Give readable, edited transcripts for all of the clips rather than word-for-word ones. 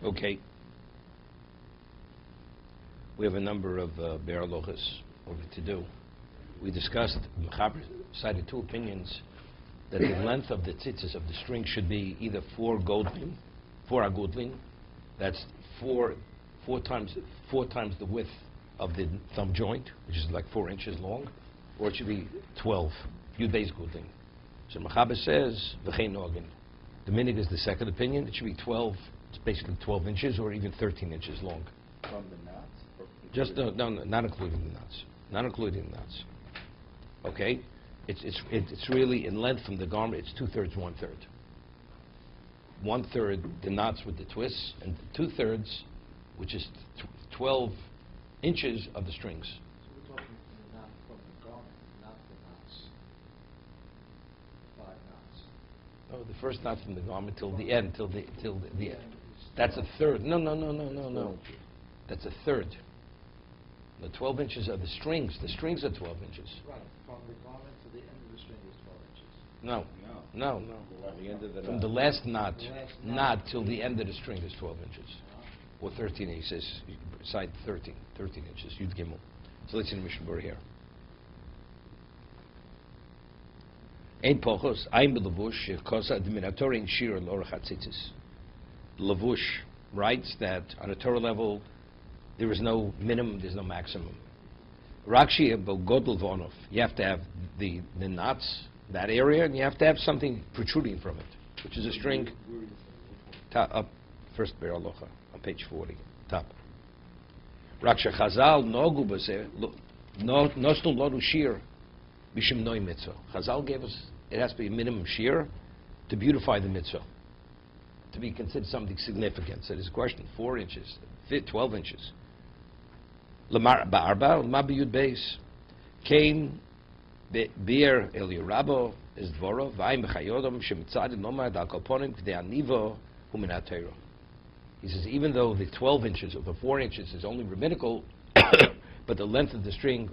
Okay. We have a number of beralochas over to do. We discussed, Mechaber cited two opinions, that the length of the tzitzis of the string should be either 4 agudlin, that's four times the width of the thumb joint, which is like 4 inches long, or it should be 12 yud beis gudlin. So Mechaber says v'chein noagin. The minig is the second opinion. It should be 12. It's basically 12 inches or even 13 inches long. From the knots? Just no, not including the knots. Not including the knots. Okay, it's really in length from the garment. It's 2/3, 1/3. 1/3 the knots with the twists, and 2/3, which is 12 inches of the strings. So we're talking not from the garment, not the knots. 5 knots. Oh, the first knot from the garment till the end, till the end. That's a third. No. That's a third. The 12 inches are the strings. The strings are 12 inches. Right, from the garment to the end of the string is 12 inches. No. The end of the From the last knot till the end of the string is 12 inches. Or 13, he says, side 13 inches, Yud Gimel. So let's see the Mishna Berura here. Ein pochos, ein belavush, kosa adminatorin shir l'orach hatzitzis. Lavush writes that on a Torah level, there is no minimum, there's no maximum. Rakshi godel vonov. You have to have the knots, that area, and you have to have something protruding from it, which is a string. Up, first beralocha, on page 40, top. Raksha Chazal nogu b'zeh, nostun lodu shir, b'shem noi mitzvah. Chazal gave us, it has to be a minimum shir to beautify the mitzvah, to be considered something significant. So there's a question, 4 inches, 12 inches. Lamar ba'arba, ma b'yud beis, came beer el yorabo is dvoro, v'ayim b'chayodom, shemitzadin nomad al kolponim, k'dei anivo, hu min ha'teiro. He says, even though the 12 inches or the 4 inches is only rabbinical, but the length of the string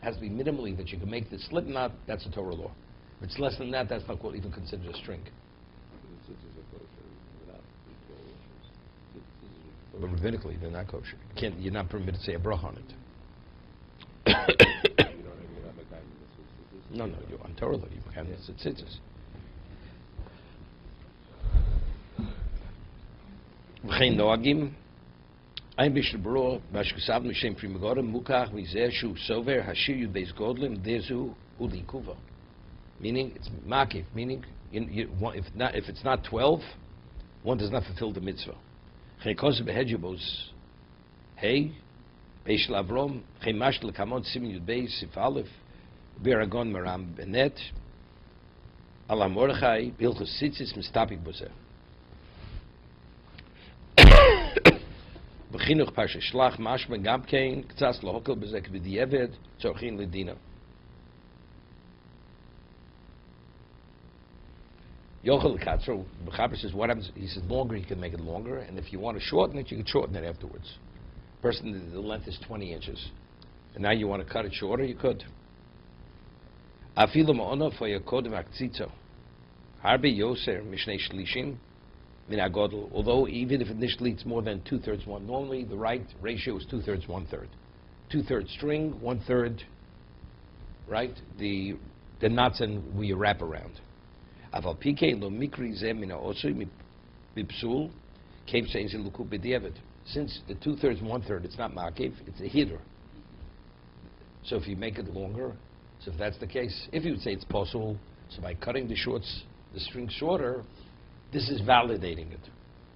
has to be minimally that you can make the slip knot, that's a Torah law. If it's less than that, that's not even considered a string. But rabbinically, they're not kosher. You're not permitted to say a bracha on it. No, you're on Torah law. You can't miss tzitzis. V'chein noagim, ein Mishna Berura, b'ashkusav m'shem primogorim, mukach mizeh shu sover hashir yud beis godlim dezu ulikuva. Meaning, it's makiv. Meaning, if it's not 12, one does not fulfill the mitzvah. Chekos behedjibos, hey, beish lavrom, chemash lekamot simin yud beis sif aleph, beragon maram benet, ala mordechai, bilchus tzitzis mistapik bozeh. B'chinuch parshas shlach mashma gam kein k'tzas lohokel b'zeh k'b'di'eved tzorchin l'dina. Yochel l'katzro, Mechaber says, what happens? He says, longer, you can make it longer, and if you want to shorten it, you can shorten it afterwards. Person, the length is 20 inches. And now you want to cut it shorter, you could. Afilu ma'ono for your kodem aktzitzo. Harbe yoser mishnei shlishim. Although even if initially it's more than 2/3 one, normally the right ratio is 2/3 1/3. 2/3 string, 1/3, right? The knots and we wrap around. Aval pike lo mikri zeh min ha'osui mipsul kev shein ze luku b'diavad. Since the 2/3 1/3, it's not makev, it's a hiddur. So if you make it longer, so if that's the case, if you would say it's possible, so by cutting the string shorter, this is validating it.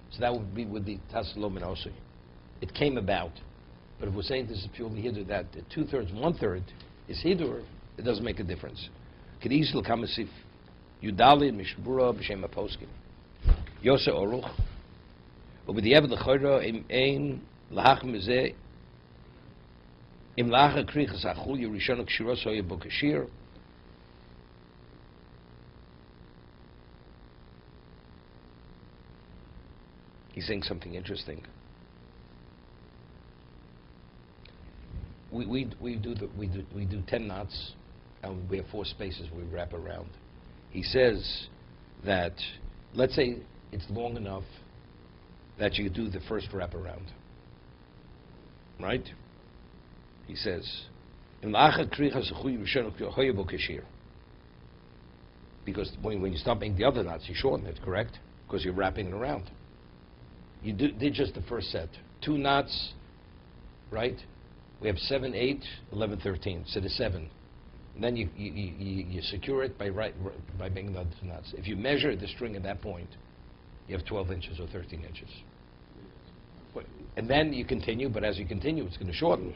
So that would be with the Taslo Minosui. It came about. But if we're saying this is purely Hiddur, that the 2/3, 1/3 is Hiddur, it doesn't make a difference. Kedisl Kamasif, Yudali, Mishna Berura, B'Shem HaPoskim. Yose Oruch, Ubediavad L'Choyra, Ein, Lahach Mezeh, Im Lacha Krichas Achul, Yerishon Kshiro, Soya Bokashir. He's saying something interesting. We do 10 knots, and we have 4 spaces we wrap around. He says that, let's say it's long enough that you do the first wraparound. Right? He says, because when you start making the other knots, you shorten it, correct? Because you're wrapping it around. You did just the first set. 2 knots, right? We have 7, 8, 11, 13. So the 7. And then you secure it by making the other 2 knots. If you measure the string at that point, you have 12 inches or 13 inches. And then you continue, but as you continue, it's going to shorten.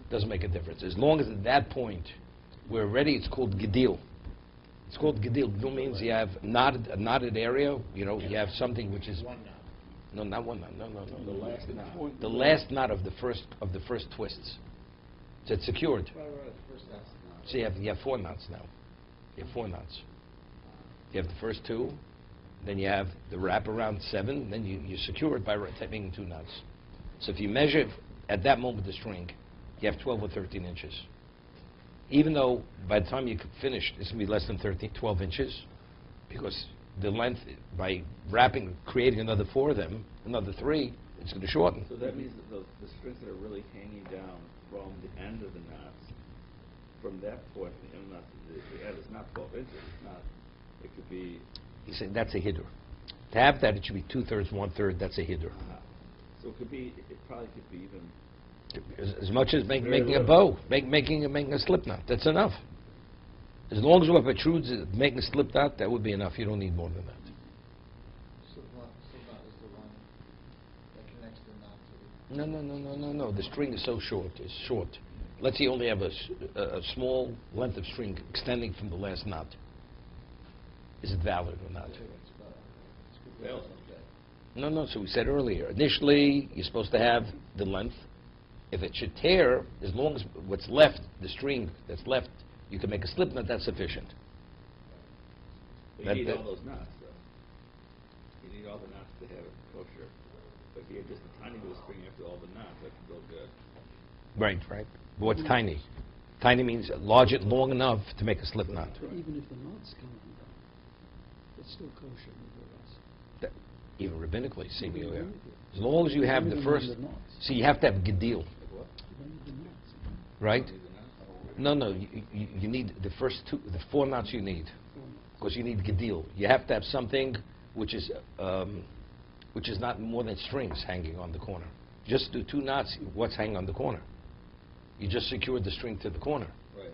Doesn't make a difference. As long as at that point we're ready, it's called gedil. It's called gedil. Gedil means you have a knotted area. You know, you have something which is no, not one knot. No. The last knot. The last knot of the first twists. So it's secured. Right, first knot. So you have 4 knots now. You have 4 knots. You have the first 2, then you have the wrap around 7, then you secure it by making 2 knots. So if you measure at that moment the string, you have 12 or 13 inches. Even though by the time you finish, it's going to be less than 12 inches, because the length, by wrapping, creating another 4 of them, another 3, it's going to shorten. So that means that the strings that are really hanging down from the end of the knots, from that point, the end, the end is not 12 inches. It's not. It could be. He said that's a hiddur. To have that, it should be 2/3, 1/3. That's a hiddur. So it could be. It probably could be even. As much as making a bow, making a slip knot. That's enough. As long as what protrudes, making a slip knot, that would be enough. You don't need more than that. Slip knot is the one that connects the knot to the... No. The string is so short. It's short. Let's say you only have a small length of string extending from the last knot. Is it valid or not? No. So we said earlier, initially you're supposed to have the length. If it should tear, as long as what's left, the string that's left, you can make a slip knot. That's sufficient. You need all those knots, though. You need all the knots to have it kosher. But if you have just a tiny bit of string after all the knots, that can go good. Right. But what's tiny? Tiny means long enough to make a slip knot. But even if the knots come undone, it's still kosher with us. Even rabbinically, see me here. As long as you have the first, see, you have to have gedil, right? No. You need the first 2, the 4 knots you need, because you need gedil. You have to have something which is not more than strings hanging on the corner. Just do 2 knots. What's hanging on the corner? You just secured the string to the corner. Right.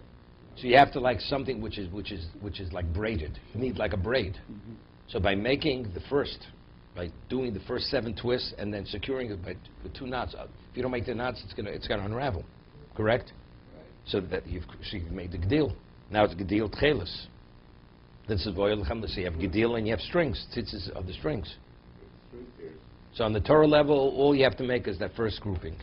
So you have to like something which is like braided. You need like a braid. Mm-hmm. So by doing the first 7 twists and then securing it with 2 knots, if you don't make the knots, it's gonna unravel. Correct? Right. So that you've made the gedil. Now it's gedil tchelis. This is voyel chamlis. You have gedil and you have strings. Tzitzis of the strings. So on the Torah level, all you have to make is that first grouping.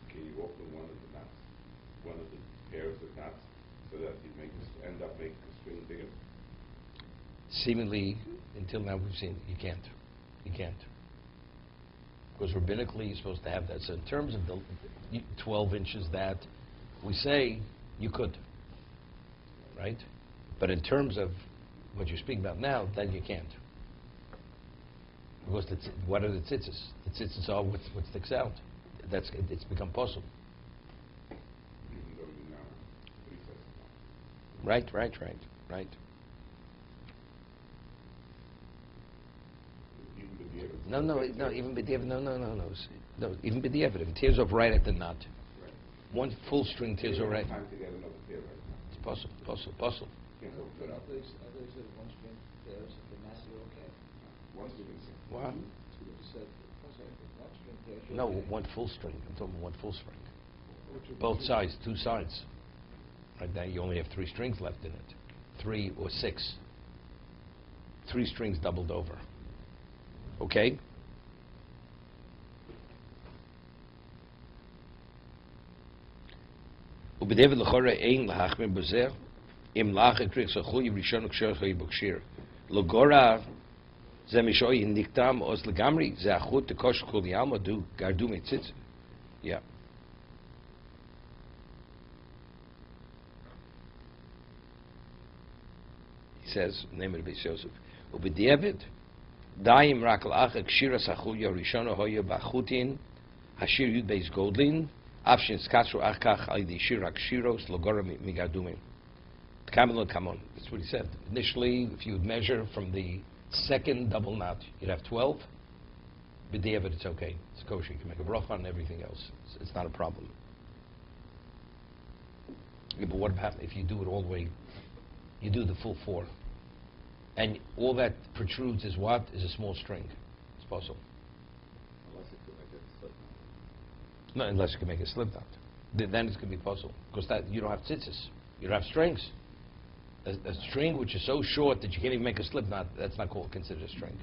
Can you open one of the knots, one of the pairs of knots, so that you end up making the string bigger? Seemingly, until now we've seen you can't. Because rabbinically you're supposed to have that. So in terms of the 12 inches that we say, you could. Right? But in terms of what you're speaking about now, then you can't. Because what are the tzitzis? The tzitzis are what sticks out. It's become possible. Even though you now, but he says Right. even with the evidence. No, even b'diavad, no, even b'diavad, if it tears off right at the knot. Right. One full string tears off right. Time to get another pair right now. It's possible. Can't open it up. I thought you said one string pairs, if the knots are okay. One string. What? You said, one string pairs. No, one full string. I'm talking one full string. Which would be Both two. sides, 2 sides. Right now you only have 3 strings left in it. 3 or 6. 3 strings doubled over. Okay? ובדיעבד לכאורה אין להחמיר בזה, אם לאחר קריק סחוי ראשון קשר חוי בקשיר. לגורה זה משוי נקטם עוז לגמרי, זה החוט תקוש כל יעלמה גרדו מציץ. Yeah. He says, name of the Beis Yosef, Ubediavad, Daim rak la'achak shira sachuya rishona hoya b'achutin, hashir yud beis godlin, afshin skatru achkach al ydi shirak shiros logora migadumim. Kamelon kamon. That's what he said. Initially, if you would measure from the second double knot, you'd have 12. B'diavad, it's okay. It's kosher. You can make a bracha on everything else. It's not a problem. Yeah, but what happens if you do it all the way? You do the full 4. And all that protrudes is what? Is a small string. It's possible. Unless you could make it slip. No, unless you can make a slip knot. Then it's going to be possible. Because that you don't have tzitzis. You don't have strings. A string which is so short that you can't even make a slip knot, that's not considered a string.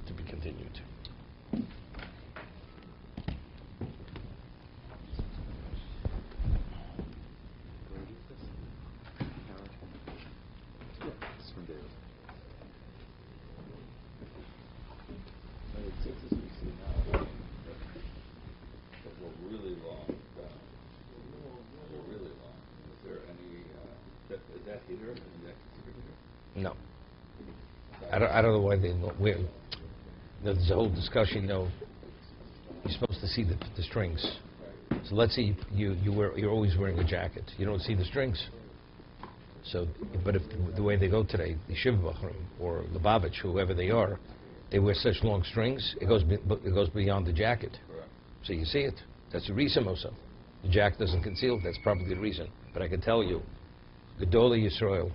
To be continued. It's from David. Now, the tzitzis we see now, that go really long down. They're really long. Is there any, is that here? Is that considered here? No. I don't know why they where. There's a whole discussion. You're supposed to see the strings. So let's say you're always wearing a jacket. You don't see the strings. So, but if the way they go today, the Shiva Bachrim or Lubavitch, whoever they are, they wear such long strings. It goes beyond the jacket. Correct. So you see it. That's the reason also. The jacket doesn't conceal. That's probably the reason. But I can tell you, Gedolei Yisrael,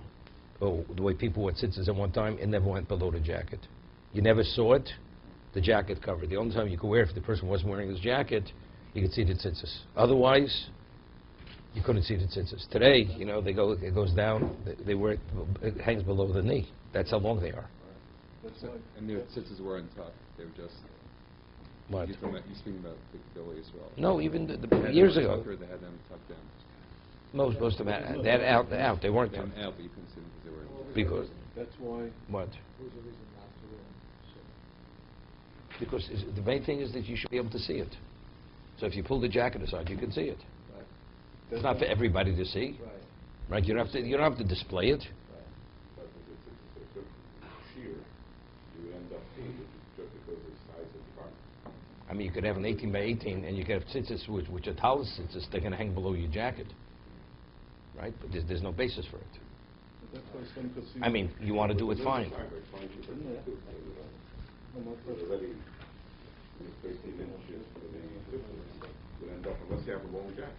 the way people wore tzitzis at one time, it never went below the jacket. You never saw it, the jacket covered. The only time you could wear it, if the person wasn't wearing his jacket, you could see the tzitzis. Otherwise, you couldn't see the tzitzis. Today, it goes down, they wear it hangs below the knee. That's how long they are. And their tzitzis were untucked. They were just... What? You're speaking about the Gedolei as well. No, even They had years them ago. tucked, or they had them tucked down. Most of them, they had out. They weren't They had tucked. them out, but you couldn't see them because they were... Because, That's why what? There's a reason not to wear them. So, Because the main thing is that you should be able to see it. So if you pull the jacket aside, you can see it. right. It's not for everybody to see, Right, right? You don't have to display it. right. But if it's a good shear, you end up seeing it just because of the size of the garment. I mean, you could have an 18 by 18, and you could have tzitzis which are talis tzitzis. They're going to hang below your jacket, right? But there's no basis for it. that's why some could see. I mean, you want to do it fine. Already, 13 inches, would end up, unless you have a long jacket.